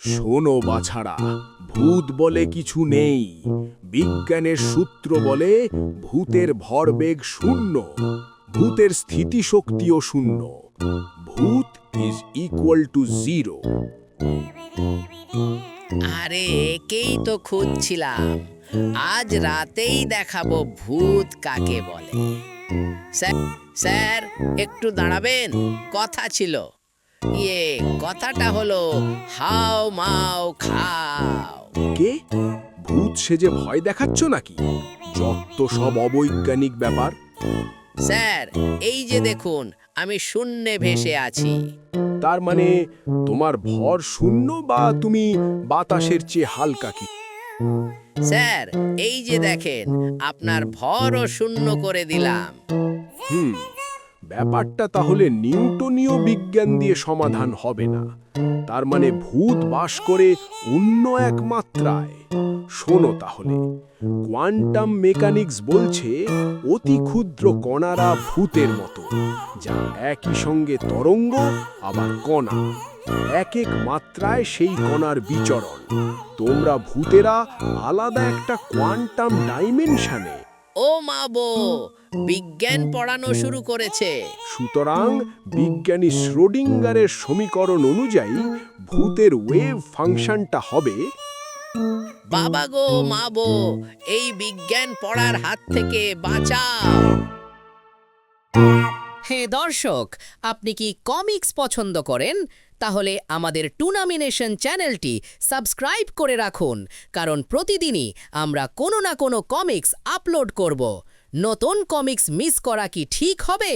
শোনো বাছারা, ভূত বলে কিছু নেই। বিজ্ঞানের সূত্র বলে ভূতের ভরবেগ শূন্য, ভূতের স্থিতিশক্তিও শূন্য। ভূত ইজ ইকুয়াল টু জিরো। আরে একেই তো খুঁজছিলাম। আজ রাতেই দেখাবো ভূত কাকে বলে। স্যার একটু দাঁড়াবেন, কথা ছিল। কথাটা হলো হাও মাও খাও। কে? ভূত সেজে ভয় দেখাচ্ছ নাকি? যত সব অবৈজ্ঞানিক ব্যাপার। স্যার এই যে দেখুন, আমি শূন্যে ভেসে আছি। তার মানে তোমার ভর শূন্য, বা তুমি বাতাসের চেয়ে হালকা কি? স্যার এই যে দেখেন, আপনার ভরও শূন্য করে দিলাম। ব্যাপারটা তাহলে নিউটনীয় বিজ্ঞান দিয়ে সমাধান হবে না। তার মানে ভূত বাস করে অন্য এক মাত্রায়। শোনো তাহলে, কোয়ান্টাম মেকানিক্স বলছে অতি ক্ষুদ্র কণারা ভূতের মতো, যা একই সঙ্গে তরঙ্গ আবার কণা। এক এক মাত্রায় সেই কণার বিচরণ। তোমরা ভূতেরা আলাদা একটা কোয়ান্টাম ডাইমেনশনে। ও মাবো, বিজ্ঞান পড়ানো শুরু করেছে। সুতরাং বিজ্ঞানী শ্রোডিঙ্গারের সমীকরণ অনুযায়ী ভূতের ওয়েভ ফাংশনটা হবে। বাবা গো মাবো, এই বিজ্ঞান পড়ার হাত থেকে বাঁচাও। হে দর্শক, আপনি কি কমিক্স পছন্দ করেন? তাহলে আমাদের টুনামিনেশন চ্যানেলটি সাবস্ক্রাইব করে রাখুন, কারণ প্রতিদিনই আমরা কোনো না কোনো কমিক্স আপলোড করব। নতুন কমিক্স মিস করা কি ঠিক হবে?